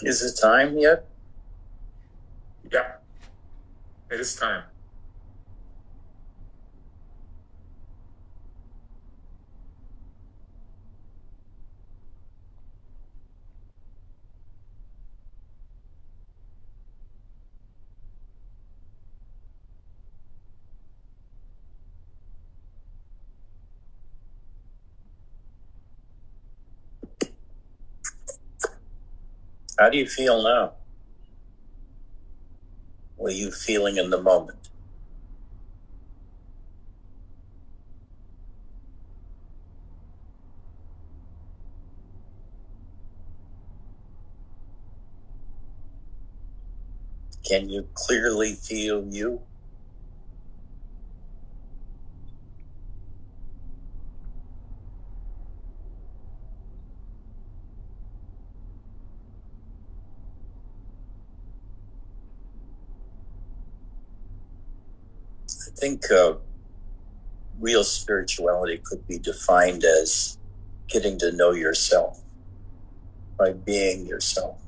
Is it time yet? Yeah, it is time. How do you feel now? What are you feeling in the moment? Can you clearly feel you? I think real spirituality could be defined as getting to know yourself by being yourself.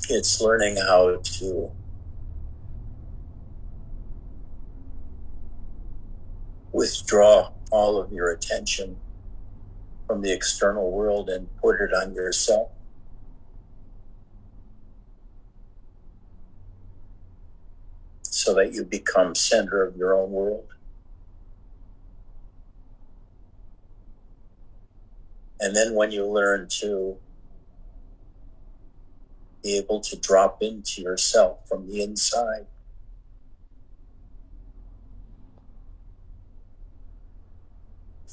It's learning how to withdraw all of your attention from the external world and put it on yourself. So that you become center of your own world. And then when you learn to be able to drop into yourself from the inside,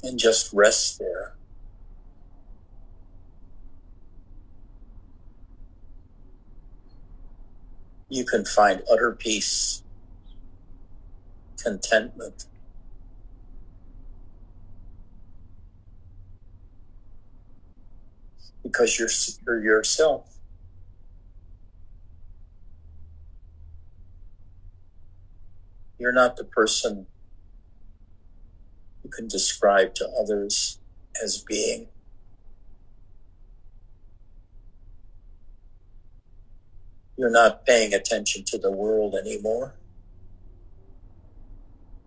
and just rest there, you can find utter peace, contentment, because you're yourself. You're not the person you can describe to others as being. You're not paying attention to the world anymore.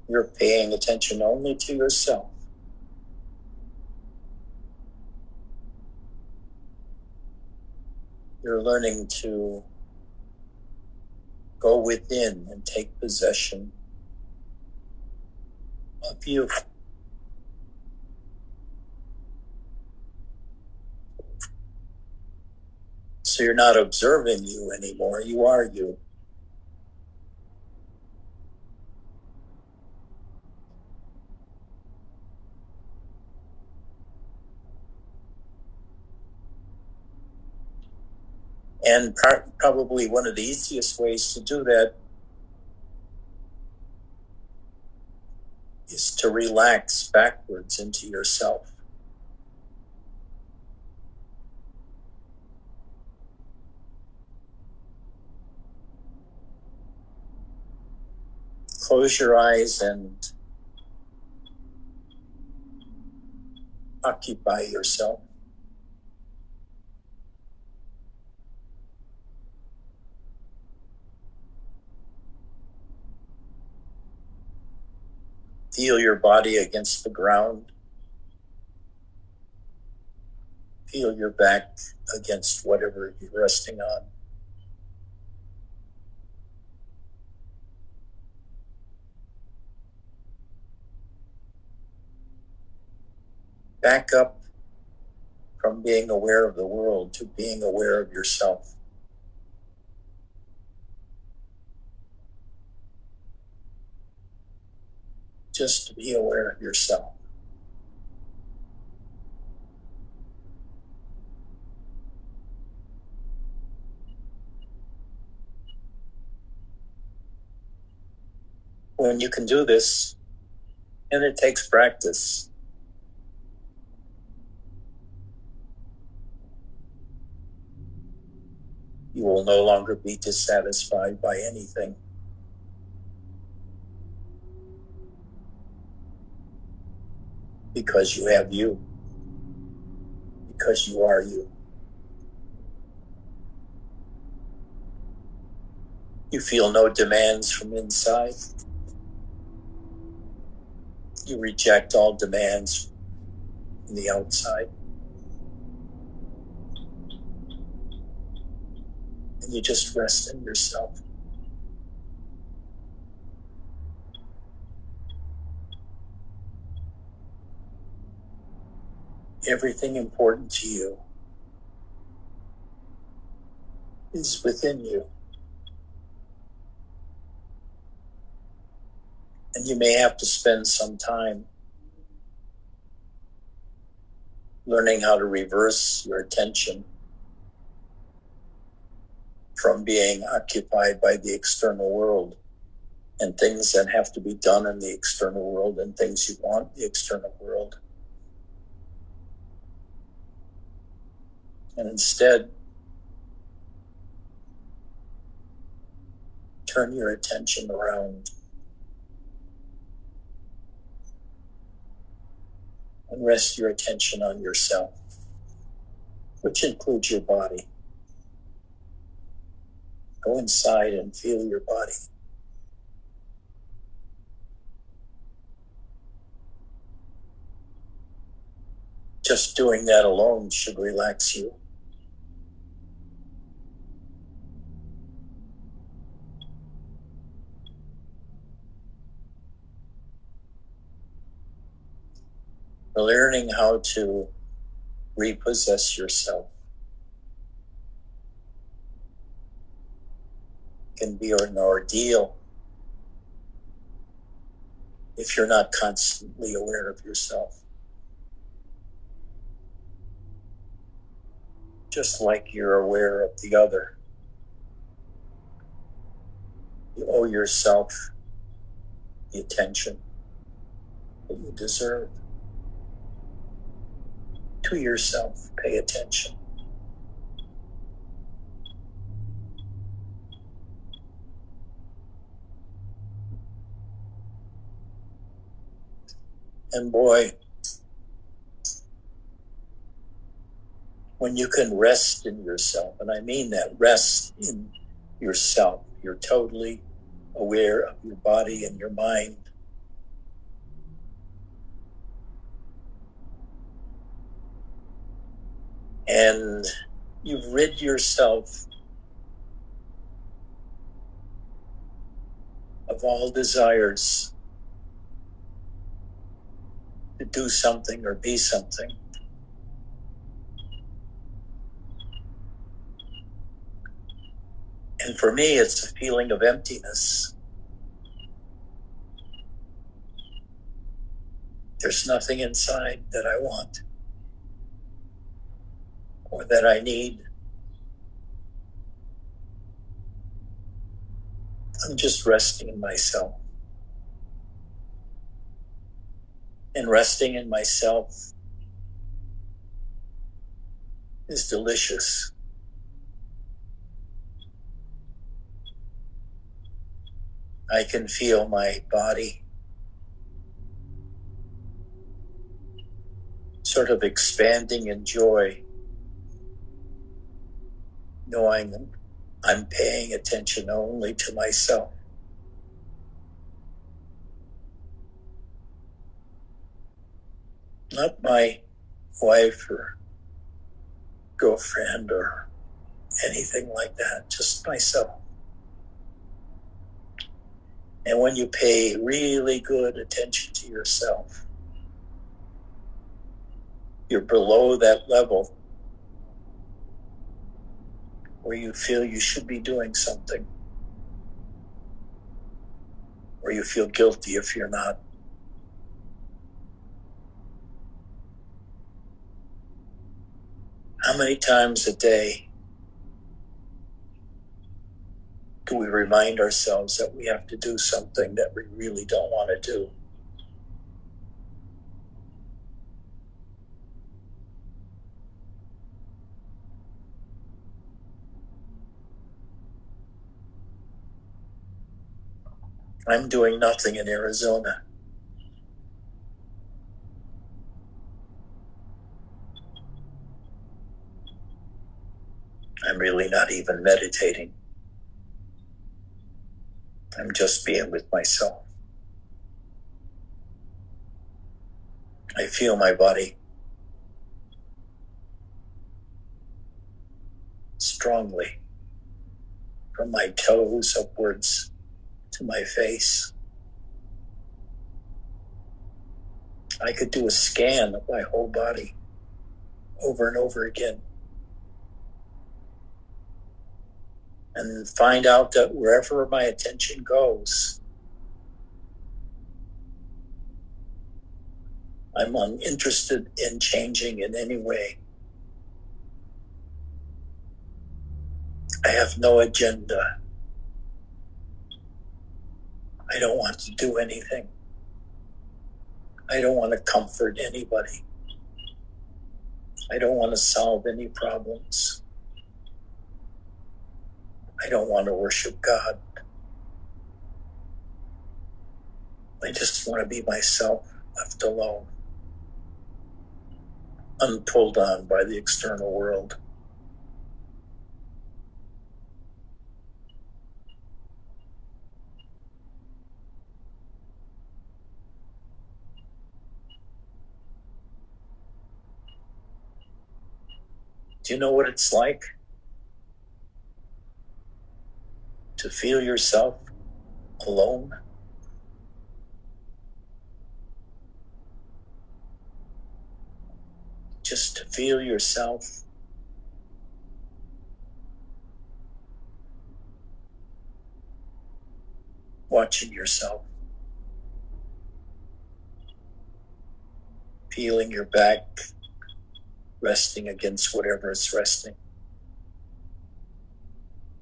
You're paying attention only to yourself. You're learning to go within and take possession of you. So you're not observing you anymore. You are you. And probably one of the easiest ways to do that is to relax backwards into yourself. Close your eyes and occupy yourself. Feel your body against the ground. Feel your back against whatever you're resting on. Back up from being aware of the world to being aware of yourself. Just to be aware of yourself. When you can do this, and it takes practice, you will no longer be dissatisfied by anything. because you have you, because you are you. You feel no demands from inside. You reject all demands from the outside. And you just rest in yourself. Everything important to you is within you. And you may have to spend some time learning how to reverse your attention from being occupied by the external world and things that have to be done in the external world and things you want in the external world. And instead, turn your attention around and rest your attention on yourself, which includes your body. Go inside and feel your body. Just doing that alone should relax you. Learning how to repossess yourself can be an ordeal if you're not constantly aware of yourself. Just like you're aware of the other. You owe yourself the attention that you deserve. To yourself, pay attention. And boy, when you can rest in yourself, and I mean that, rest in yourself, you're totally aware of your body and your mind. And you've rid yourself of all desires to do something or be something. And for me, it's a feeling of emptiness. There's nothing inside that I want or that I need. I'm just resting in myself. And resting in myself is delicious. I can feel my body sort of expanding in joy, knowing I'm paying attention only to myself. Not my wife or girlfriend or anything like that, just myself. And when you pay really good attention to yourself, you're below that level where you feel you should be doing something, or you feel guilty if you're not. How many times a day do we remind ourselves that we have to do something that we really don't want to do? I'm doing nothing in Arizona. really not even meditating. I'm just being with myself. I feel my body strongly from my toes upwards to my face. I could do a scan of my whole body over and over again and find out that wherever my attention goes, I'm uninterested in changing in any way. I have no agenda. I don't want to do anything. I don't want to comfort anybody. I don't want to solve any problems. I don't want to worship God. I just want to be myself, left alone, unpulled on by the external world. Do you know what it's like to feel yourself alone? Just to feel yourself watching yourself, feeling your back resting against whatever is resting,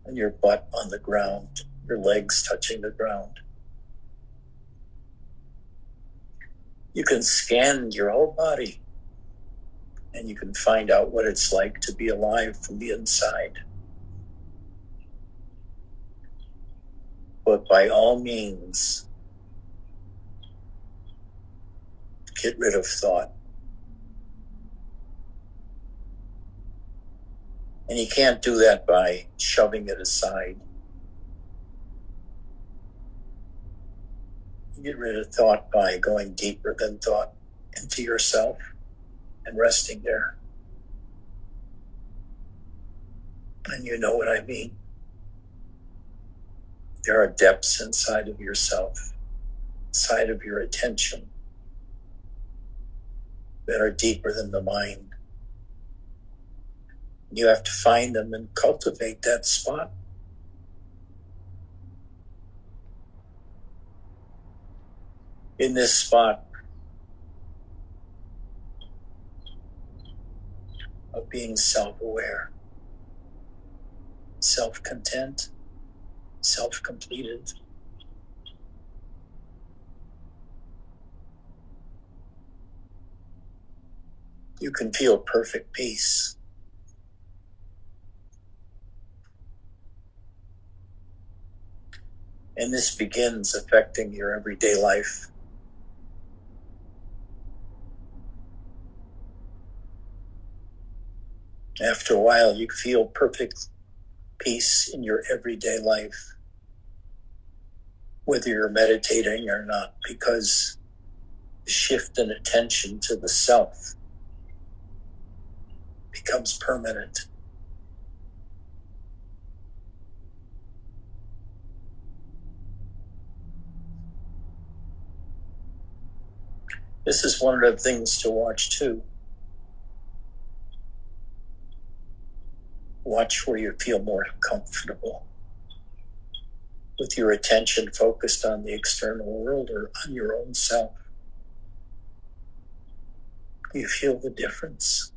and your butt on the ground, your legs touching the ground. You can scan your whole body and you can find out what it's like to be alive from the inside. But by all means, get rid of thought. And you can't do that by shoving it aside. You get rid of thought by going deeper than thought into yourself and resting there. And you know what I mean. There are depths inside of yourself, inside of your attention, that are deeper than the mind. You have to find them and cultivate that spot. In this spot of being self-aware, self-content, self-completed, you can feel perfect peace. And this begins affecting your everyday life. After a while, you feel perfect peace in your everyday life, whether you're meditating or not, because the shift in attention to the self becomes permanent. This is one of the things to watch too. Watch where you feel more comfortable, with your attention focused on the external world or on your own self. You feel the difference.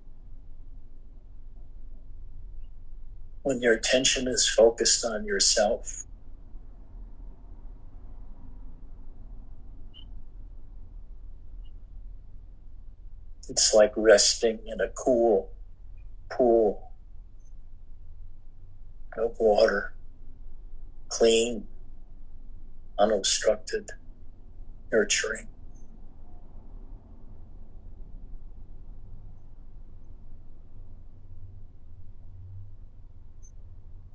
When your attention is focused on yourself, it's like resting in a cool pool of water, clean, unobstructed, nurturing.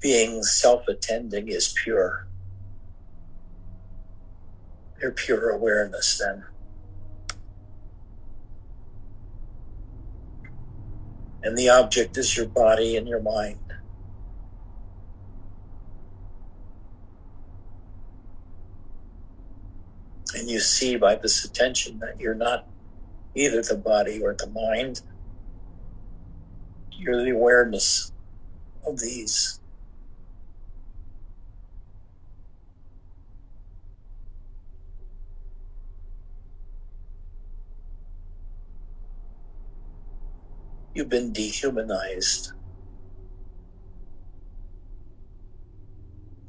being self-attending is pure. You're pure awareness then. And the object is your body and your mind. And you see by this attention that you're not either the body or the mind. You're the awareness of these. You've been dehumanized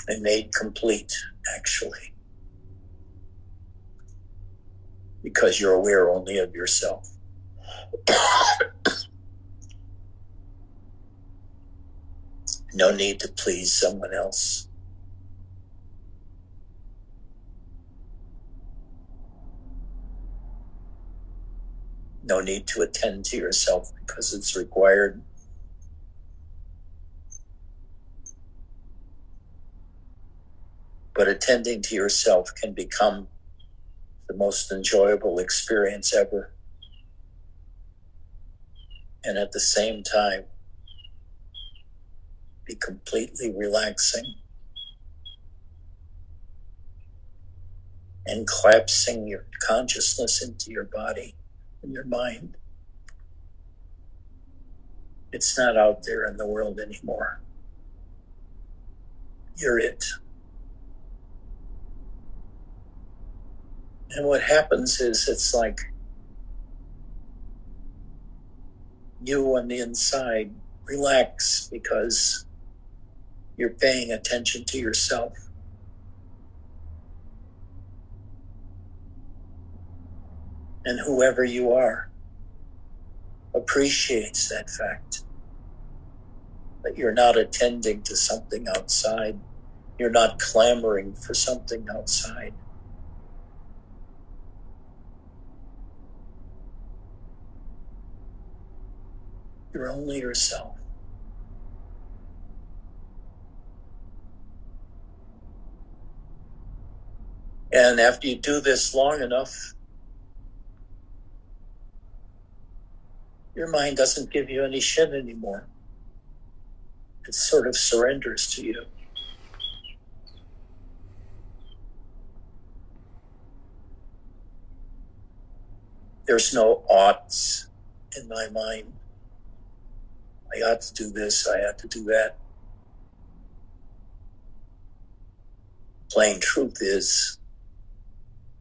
and made complete, actually, because you're aware only of yourself. No need to please someone else. No need to attend to yourself because it's required. But attending to yourself can become the most enjoyable experience ever. And at the same time, be completely relaxing and collapsing your consciousness into your body and your mind. It's not out there in the world anymore. You're it. And what happens is it's like you on the inside relax because you're paying attention to yourself. And whoever you are appreciates that fact. That you're not attending to something outside. You're not clamoring for something outside. You're only yourself. And after you do this long enough, your mind doesn't give you any shit anymore. It sort of surrenders to you. There's no oughts in my mind. I ought to do this, I ought to do that. Plain truth is,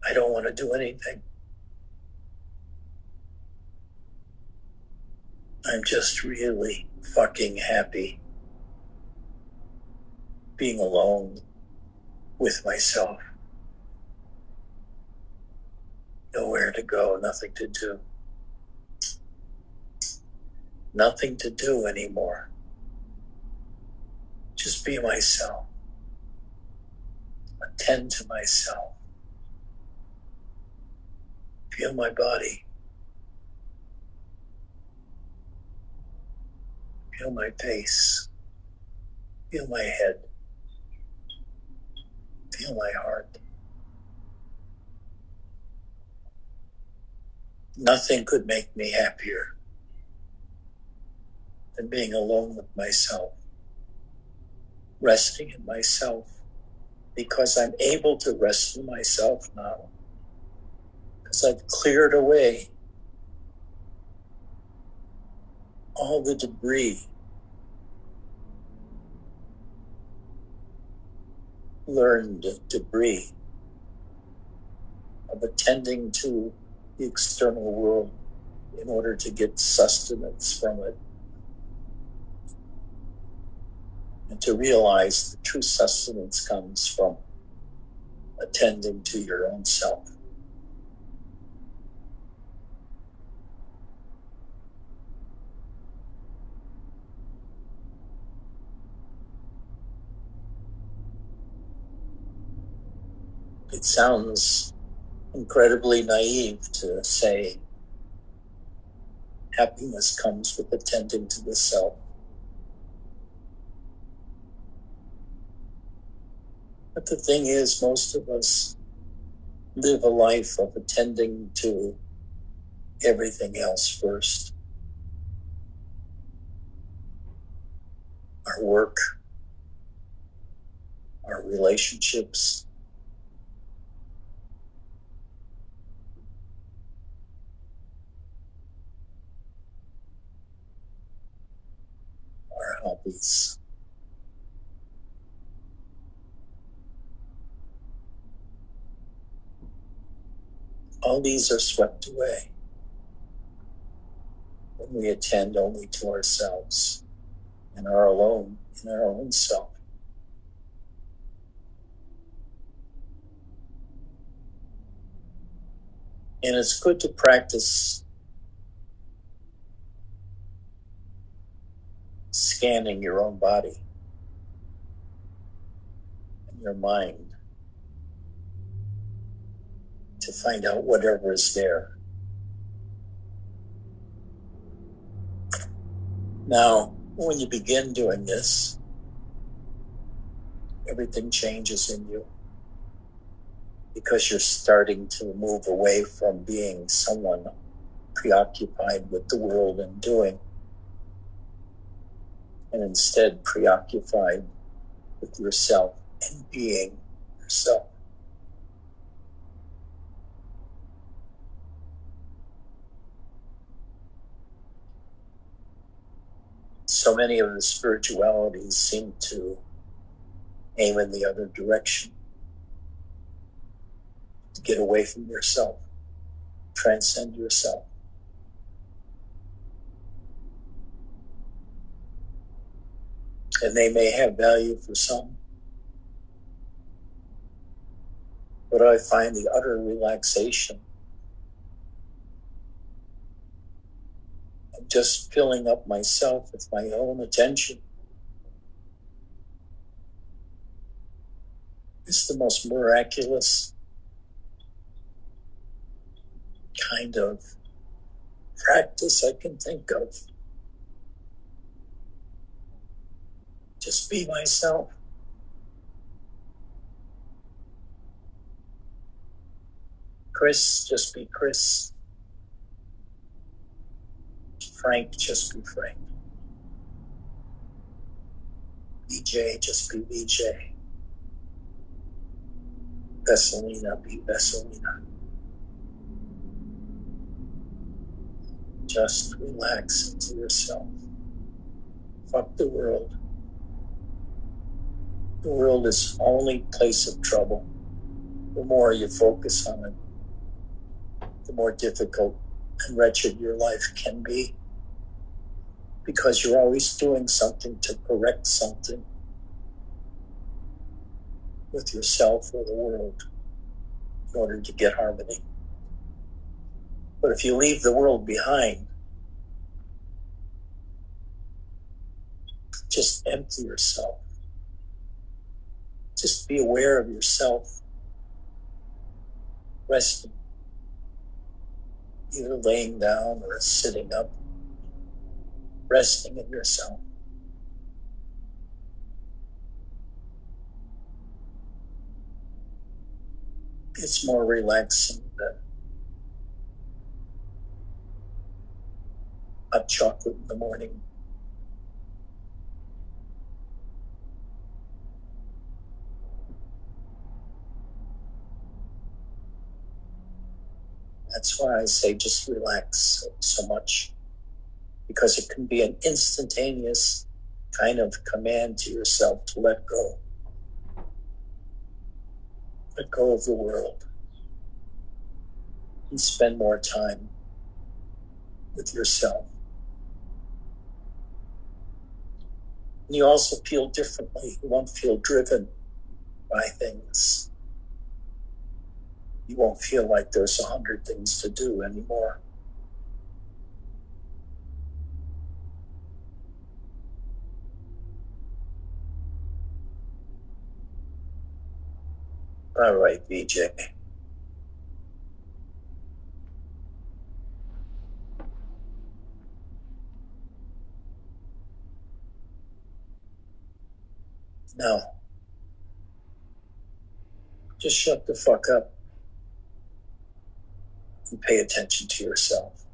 I don't want to do anything. I'm just really fucking happy being alone with myself. Nowhere to go, nothing to do. Nothing to do anymore. Just be myself. Attend to myself. Feel my body. Feel my face. Feel my head. Feel my heart. Nothing could make me happier than being alone with myself, resting in myself, because I'm able to rest in myself now, because I've cleared away all the debris, learned debris of attending to the external world in order to get sustenance from it, and to realize the true sustenance comes from attending to your own self. It sounds incredibly naive to say happiness comes with attending to the self. But the thing is, most of us live a life of attending to everything else first. Our work, our relationships, our hobbies. All these are swept away when we attend only to ourselves and are alone in our own self. And it's good to practice scanning your own body and your mind to find out whatever is there. Now, when you begin doing this, everything changes in you because you're starting to move away from being someone preoccupied with the world and doing, and instead preoccupied with yourself and being yourself. So many of the spiritualities seem to aim in the other direction, to get away from yourself, transcend yourself. And they may have value for some, but I find the utter relaxation of just filling up myself with my own attention is the most miraculous kind of practice I can think of. Just be myself. Chris, just be Chris. Frank, just be Frank. BJ, just be BJ. Vesselina, be Vesselina. Just relax into yourself. Fuck the world. The world is only place of trouble. The more you focus on it, the more difficult and wretched your life can be, because you're always doing something to correct something with yourself or the world in order to get harmony. But if you leave the world behind, just empty yourself. Just be aware of yourself, resting, either laying down or sitting up, resting in yourself. It's more relaxing than hot chocolate in the morning. That's why I say just relax so much, because it can be an instantaneous kind of command to yourself to let go. Let go of the world and spend more time with yourself. And you also feel differently. You won't feel driven by things. You won't feel like there's 100 things to do anymore. All right, VJ. Now, Just shut the fuck up and pay attention to yourself.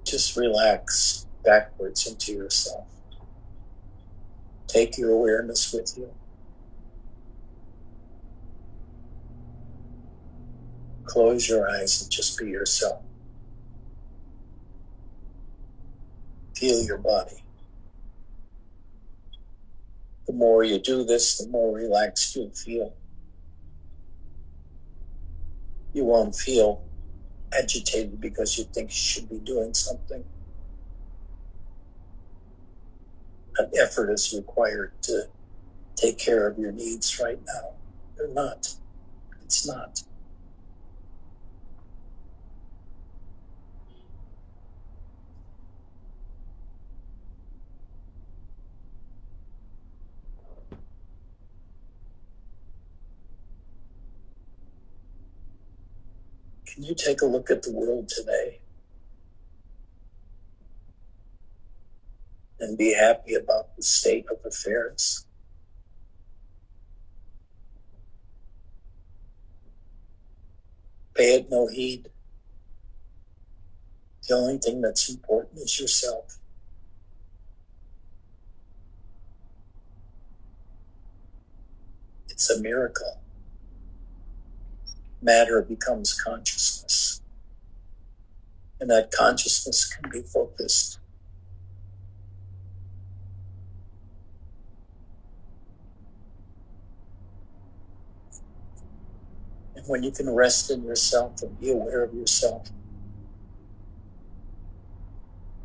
Just relax backwards into yourself. Take your awareness with you. Close your eyes and just be yourself. Feel your body. The more you do this, the more relaxed you'll feel. You won't feel agitated because you think you should be doing something. An effort is required to take care of your needs right now. They're not. It's not. Can you take a look at the world today and be happy about the state of affairs? Pay it no heed. The only thing that's important is yourself. It's a miracle. Matter becomes consciousness. And that consciousness can be focused. And when you can rest in yourself and be aware of yourself,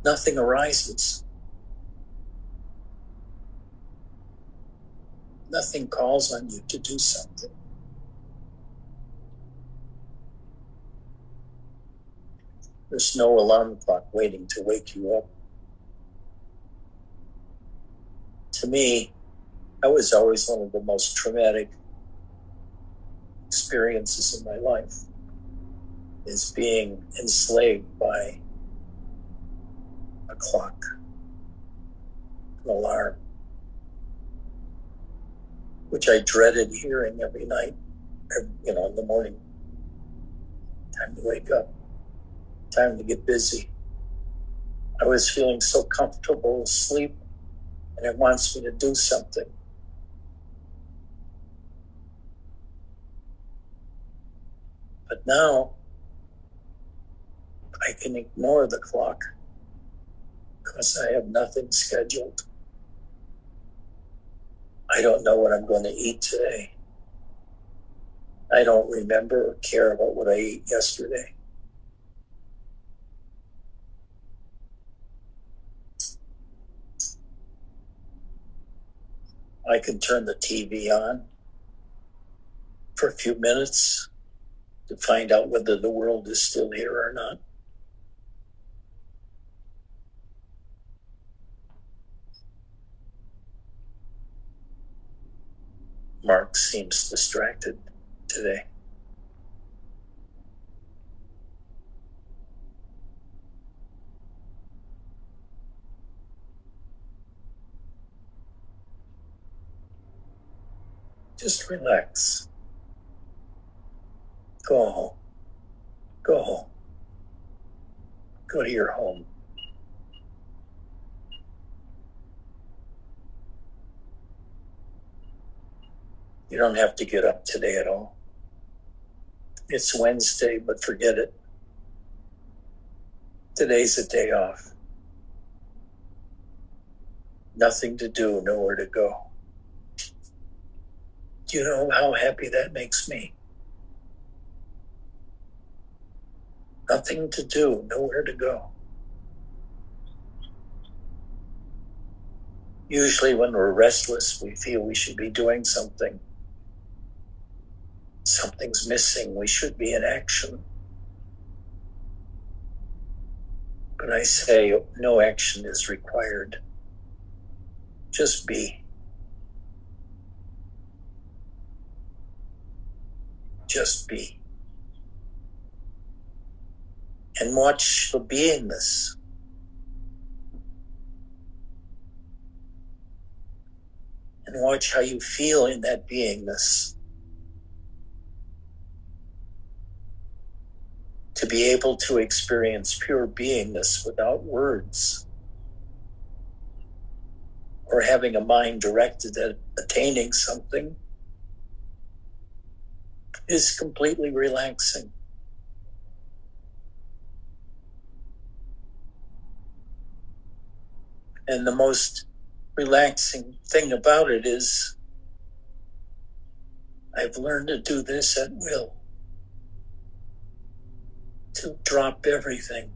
nothing arises. Nothing calls on you to do something. There's no alarm clock waiting to wake you up. To me, that was always one of the most traumatic experiences in my life, is being enslaved by a clock, an alarm, which I dreaded hearing every night, in the morning. Time to wake up, time to get busy. I was feeling so comfortable asleep, and it wants me to do something. But now, I can ignore the clock because I have nothing scheduled. I don't know what I'm going to eat today. I don't remember or care about what I ate yesterday. I can turn the TV on for a few minutes to find out whether the world is still here or not. Mark seems distracted today. Just relax. Go home. Go home. Go to your home. You don't have to get up today at all. It's Wednesday, but forget it. Today's a day off. Nothing to do, nowhere to go. Do you know how happy that makes me? Nothing to do, nowhere to go. Usually when we're restless, we feel we should be doing something. Something's missing. We should be in action. But I say no action is required. Just be. Just be. and watch the beingness. And watch how you feel in that beingness. To be able to experience pure beingness without words, or having a mind directed at attaining something, is completely relaxing. And the most relaxing thing about it is I've learned to do this at will. To drop everything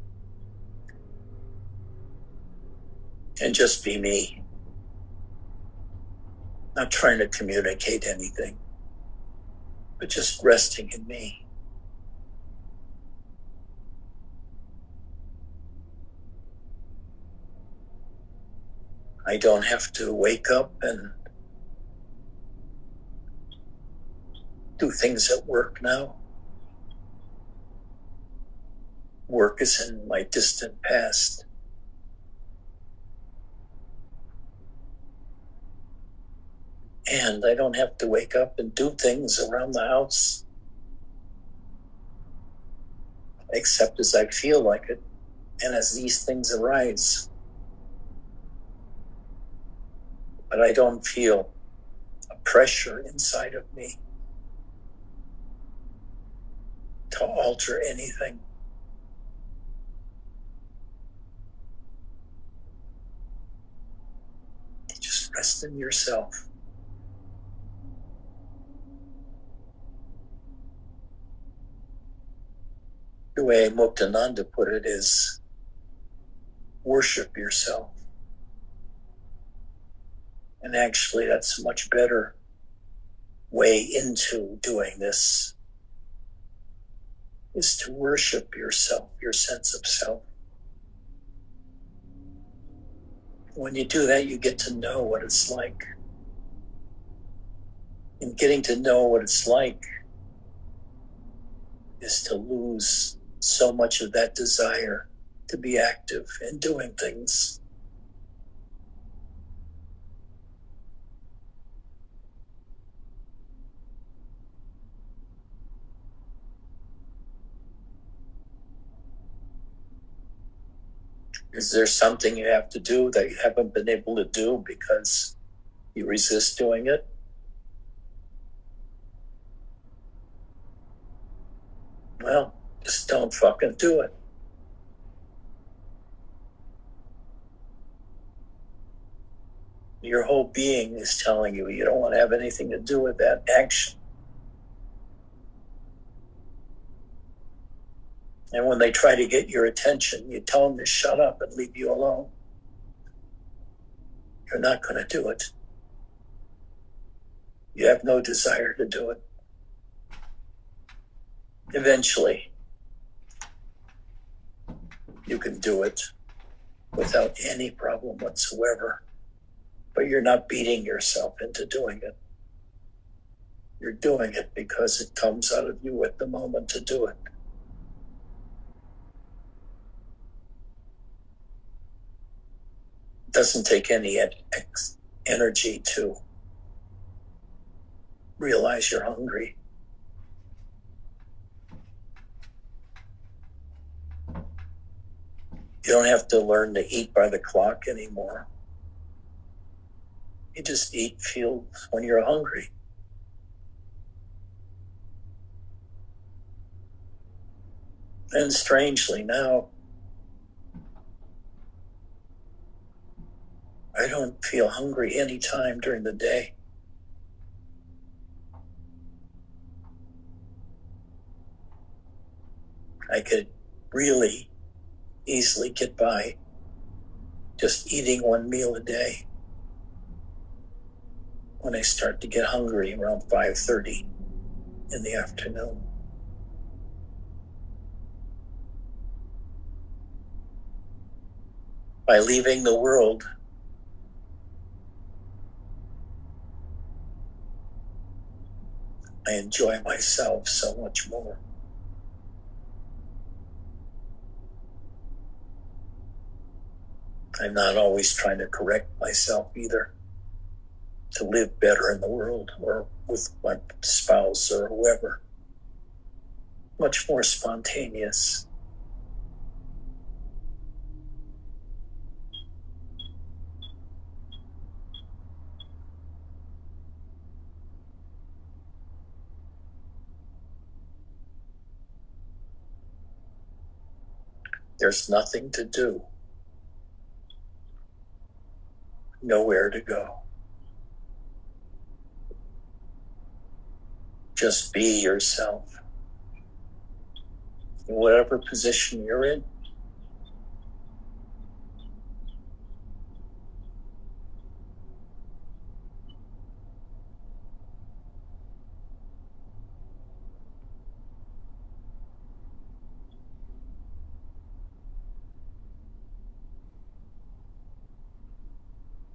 and just be me. Not trying to communicate anything, but just resting in me. I don't have to wake up and do things at work now. Work is in my distant past. And I don't have to wake up and do things around the house, except as I feel like it and as these things arise. But I don't feel a pressure inside of me to alter anything. Just rest in yourself. The way Muktananda put it is, worship yourself. And actually, that's a much better way into doing this, is to worship yourself, your sense of self. When you do that, you get to know what it's like. And getting to know what it's like is to lose so much of that desire to be active in doing things. Is there something you have to do that you haven't been able to do because you resist doing it? Well, just don't fucking do it. Your whole being is telling you you don't want to have anything to do with that action. And when they try to get your attention, you tell them to shut up and leave you alone. You're not going to do it. You have no desire to do it. Eventually, you can do it without any problem whatsoever. But you're not beating yourself into doing it. You're doing it because it comes out of you at the moment to do it. It doesn't take any energy to realize you're hungry. You don't have to learn to eat by the clock anymore. You just feel when you're hungry. And strangely now, I don't feel hungry any time during the day. I could really easily get by just eating one meal a day. When I start to get hungry around 5:30 in the afternoon. By leaving the world, I enjoy myself so much more. I'm not always trying to correct myself either, to live better in the world or with my spouse or whoever. Much more spontaneous. There's nothing to do, nowhere to go. Just be yourself. In whatever position you're in,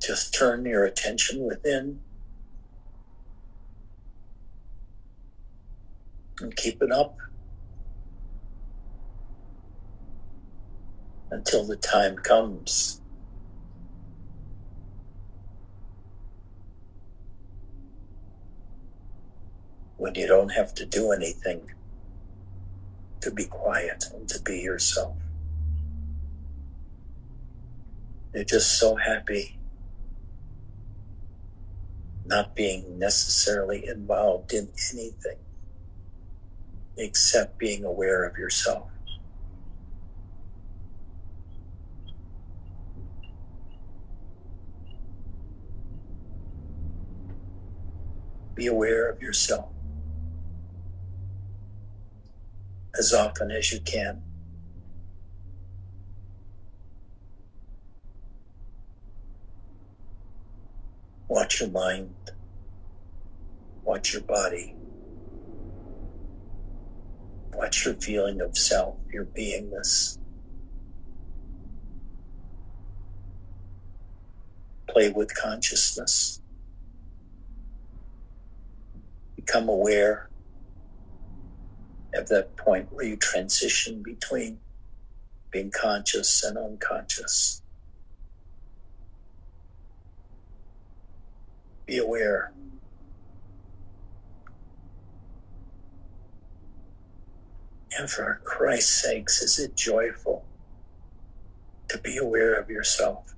just turn your attention within and keep it up until the time comes when you don't have to do anything to be quiet and to be yourself. You're just so happy not being necessarily involved in anything except being aware of yourself. Be aware of yourself as often as you can. Watch your mind, watch your body, watch your feeling of self, your beingness. Play with consciousness. Become aware at that point where you transition between being conscious and unconscious. Be aware. And for Christ's sakes, is it joyful to be aware of yourself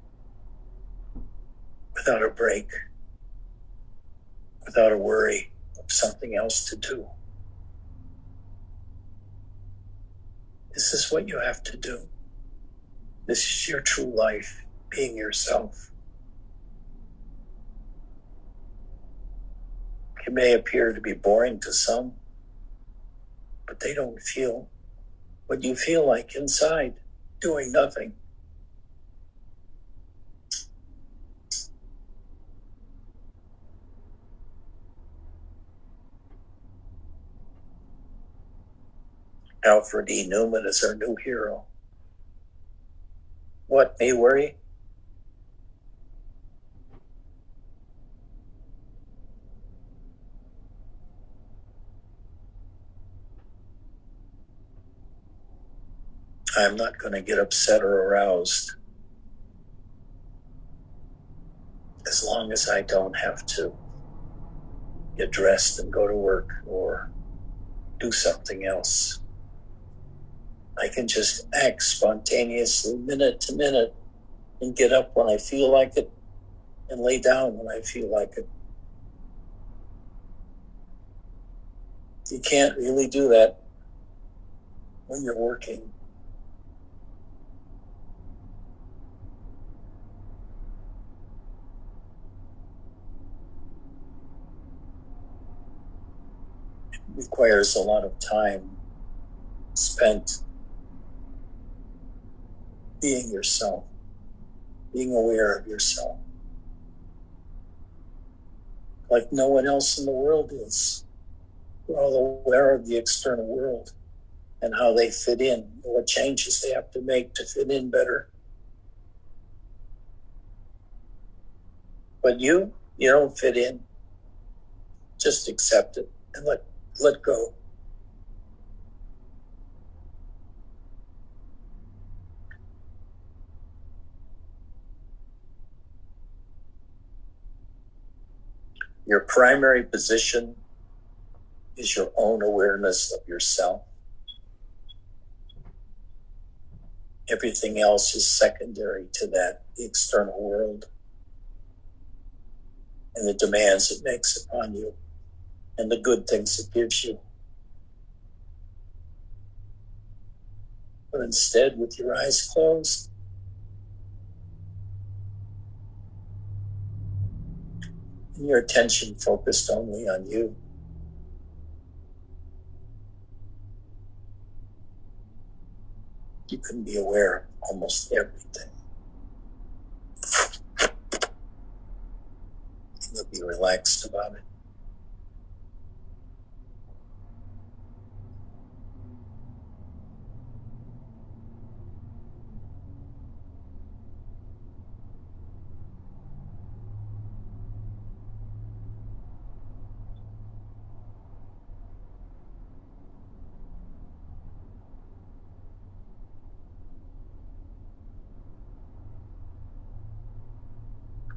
without a break, without a worry of something else to do? This is what you have to do. This is your true life, being yourself. It may appear to be boring to some, but they don't feel what you feel like inside, doing nothing. Alfred E. Newman is our new hero. What may worry? I'm not going to get upset or aroused as long as I don't have to get dressed and go to work or do something else. I can just act spontaneously, minute to minute, and get up when I feel like it and lay down when I feel like it. You can't really do that when you're working. It requires a lot of time spent being yourself, being aware of yourself, like no one else in the world is. We're all aware of the external world and how they fit in, what changes they have to make to fit in better. But you don't fit in. Just accept it and let go. Your primary position is your own awareness of yourself. Everything else is secondary to that, the external world, and the demands it makes upon you, and the good things it gives you. But instead, with your eyes closed, and your attention focused only on you, you can be aware of almost everything. You'll be relaxed about it.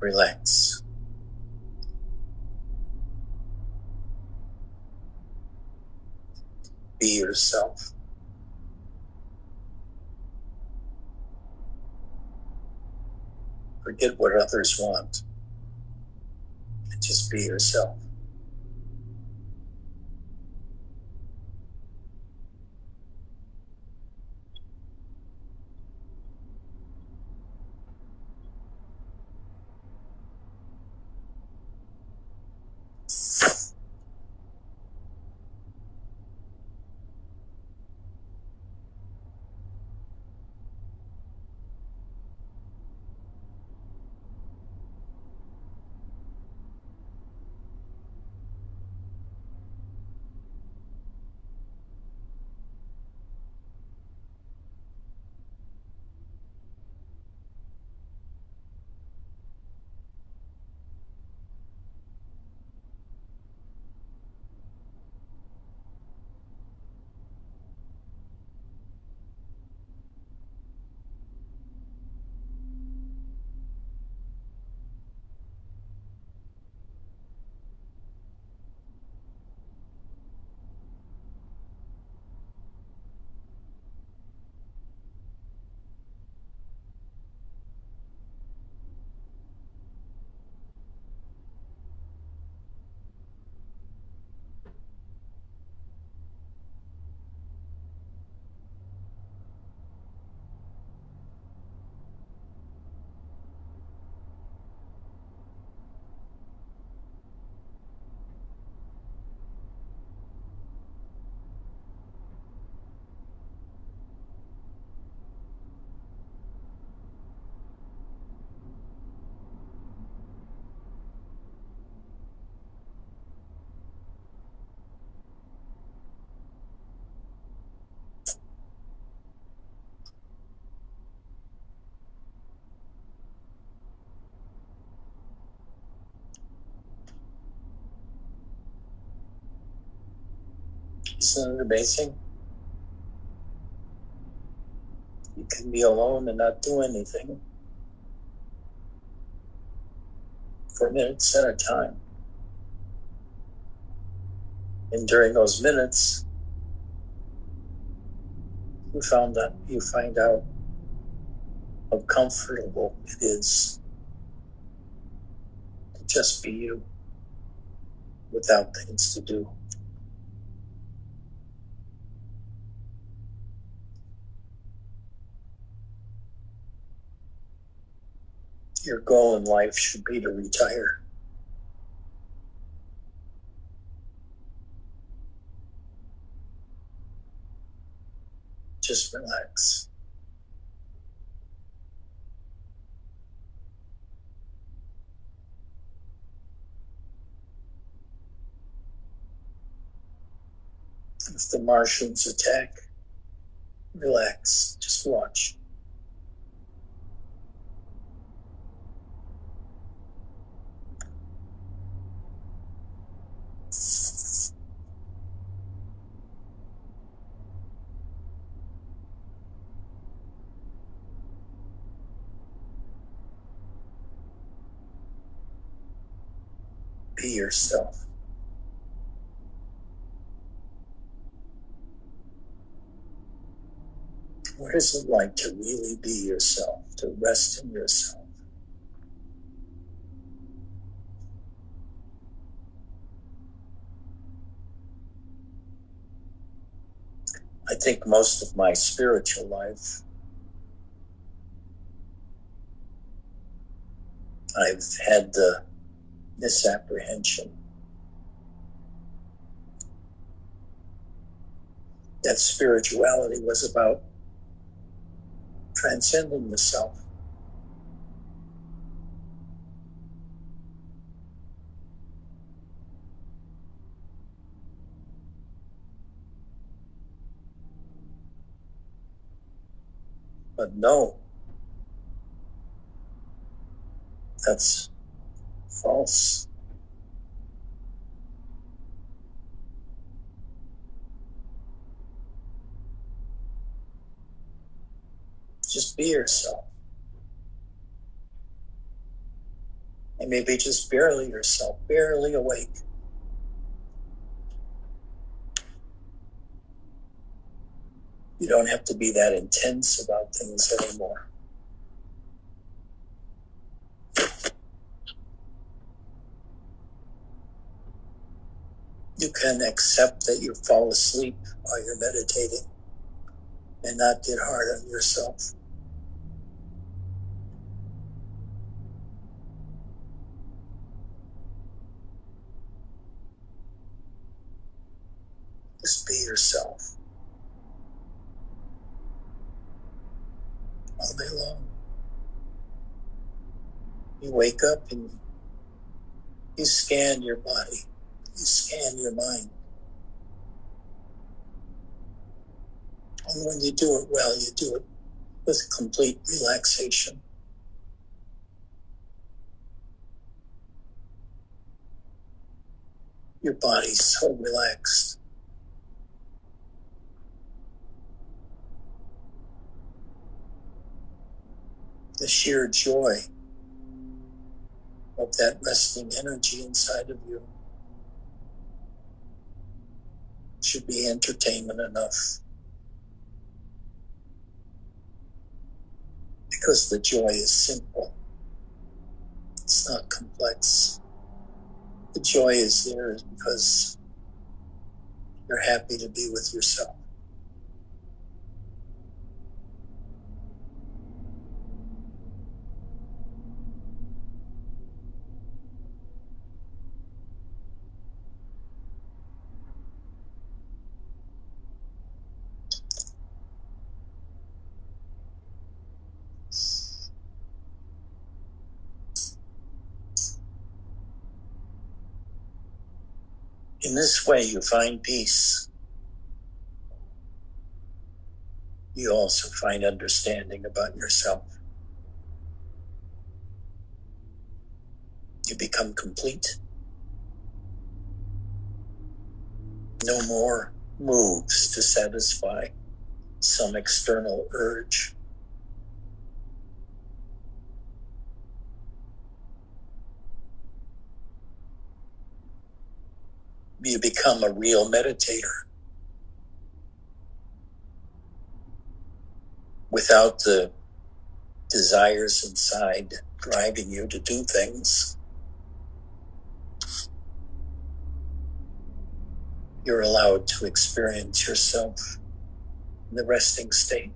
Relax. Be yourself. Forget what others want. And just be yourself. Isn't it amazing? You can be alone and not do anything for minutes at a time. And during those minutes, you find out how comfortable it is to just be you without things to do. Your goal in life should be to retire. Just relax. If the Martians attack, relax. Just watch. be yourself. What is it like to really be yourself, to rest in yourself? I think most of my spiritual life, I've had the misapprehension that spirituality was about transcending the self. But no, that's false. Just be yourself. And maybe just barely yourself, barely awake. You don't have to be that intense about things anymore. You can accept that you fall asleep while you're meditating and not get hard on yourself. Just be yourself all day long. You wake up and you scan your body, you scan your mind. And when you do it well, you do it with complete relaxation. Your body's so relaxed. The sheer joy of that resting energy inside of you should be entertainment enough. Because the joy is simple. It's not complex. The joy is there because you're happy to be with yourself. In this way, you find peace. You also find understanding about yourself. You become complete. No more moves to satisfy some external urge. You become a real meditator without the desires inside driving you to do things. You're allowed to experience yourself in the resting state.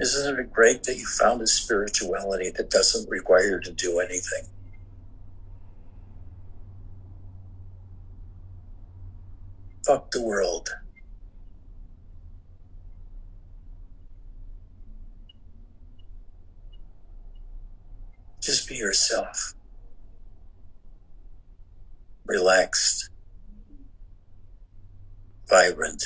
Isn't it great that you found a spirituality that doesn't require you to do anything? Fuck the world. Just be yourself. Relaxed. Vibrant.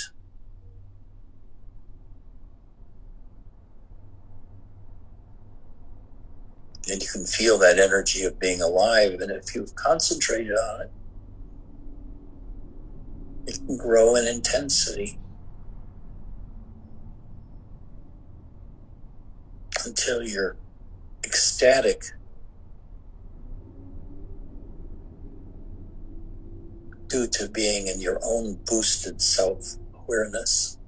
And you can feel that energy of being alive, and if you've concentrated on it, it can grow in intensity until you're ecstatic due to being in your own boosted self-awareness.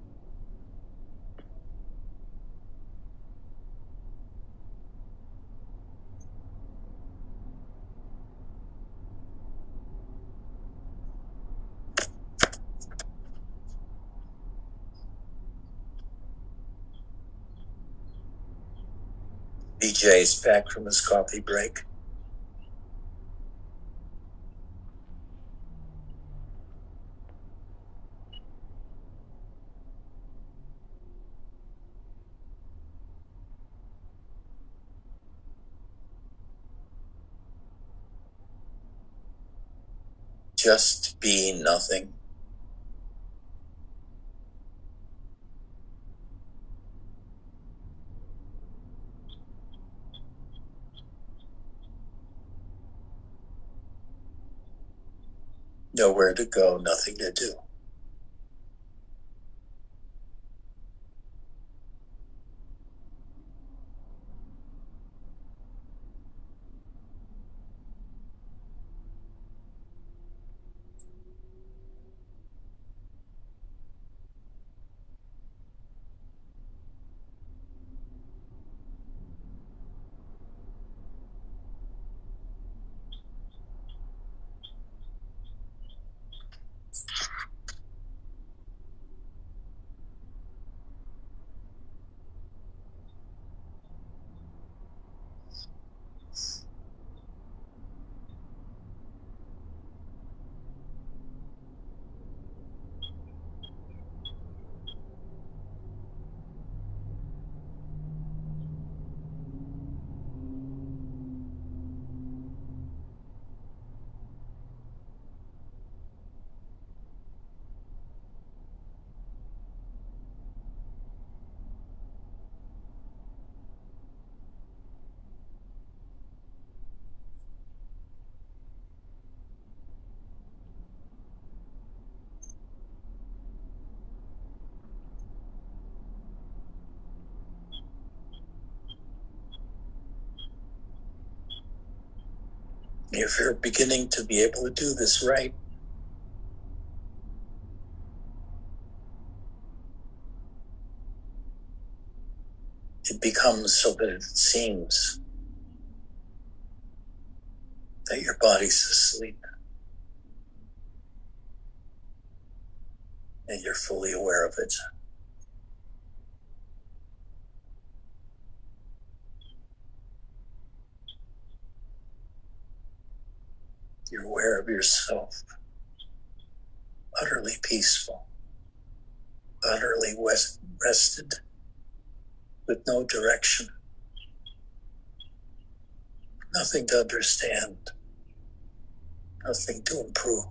BJ's back from his coffee break. Just be nothing. Nowhere to go, nothing to do. If you're beginning to be able to do this right, it becomes so that it seems that your body's asleep and you're fully aware of it. You're aware of yourself, utterly peaceful, utterly rested, with no direction, nothing to understand, nothing to improve.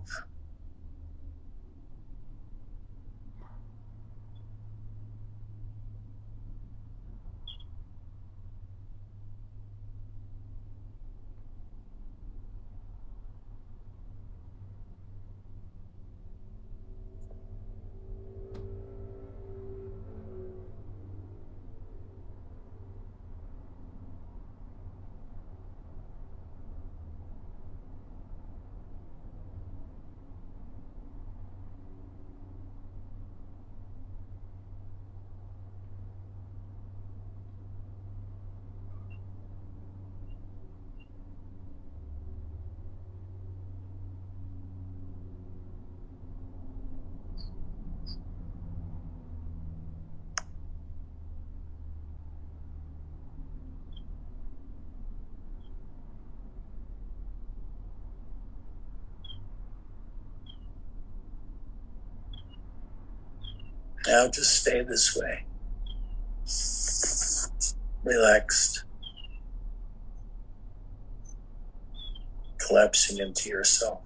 Now just stay this way. Relaxed. Collapsing into yourself.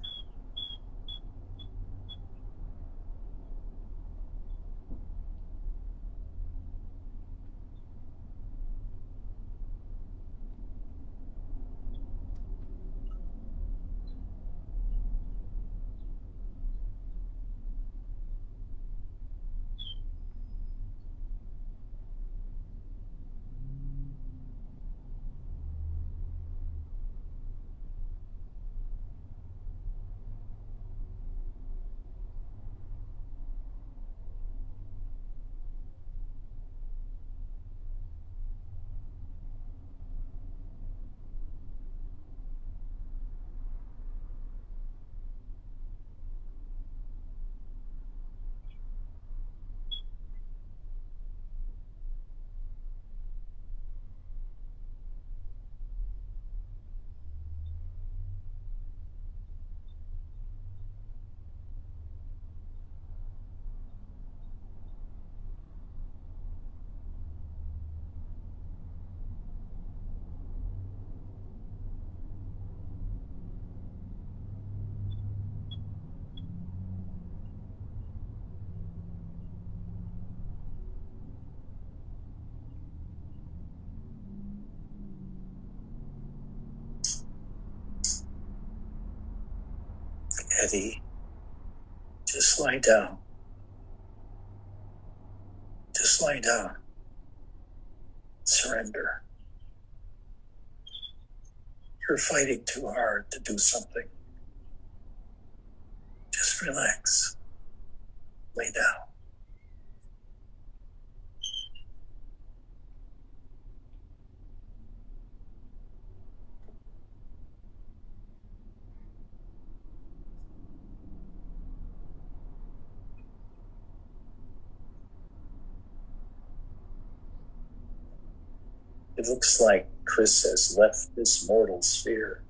Eddie, just lie down. Just lie down. Surrender. You're fighting too hard to do something. Just relax. Lay down. It looks like Chris has left this mortal sphere.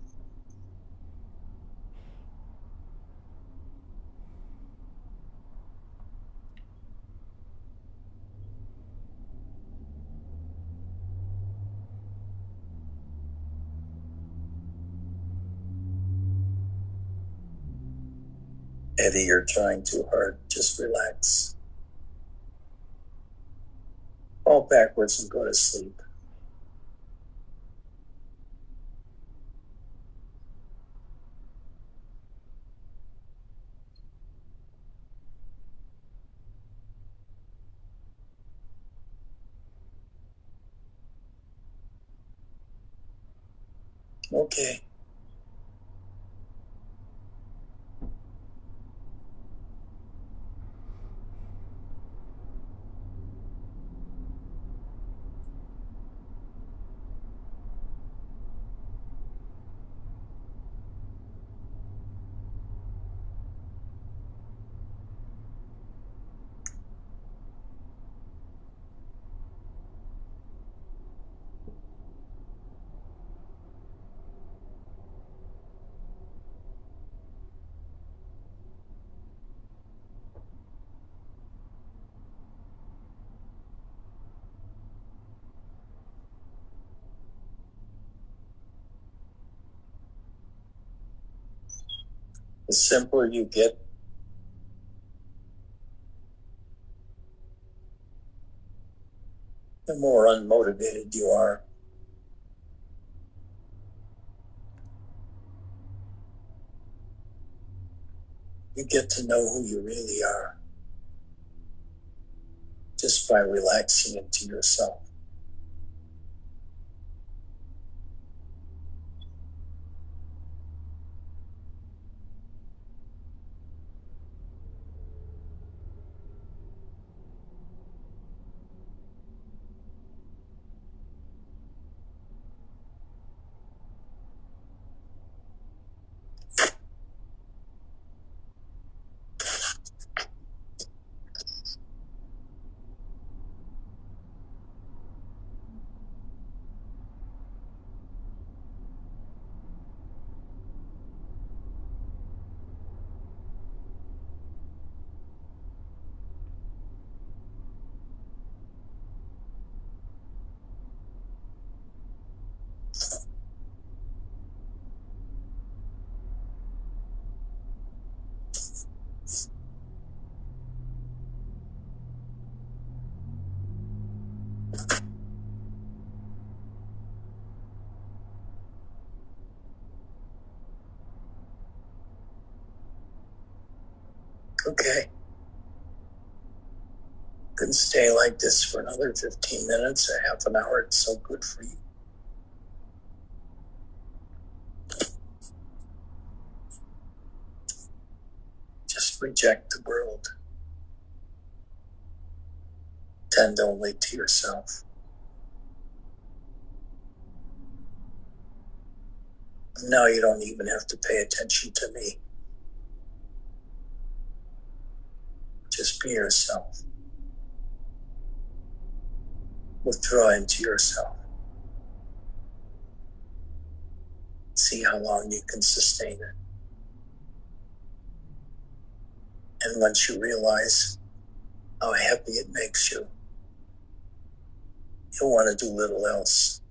Eddie, you're trying too hard. Just relax. Fall backwards and go to sleep. Okay. The simpler you get, the more unmotivated you are. You get to know who you really are just by relaxing into yourself. Okay. You can stay like this for another 15 minutes or half an hour. It's so good for you. Just reject the world. Tend only to yourself. Now you don't even have to pay attention to me. Just be yourself. Withdraw into yourself. See how long you can sustain it. And once you realize how happy it makes you, you'll want to do little else.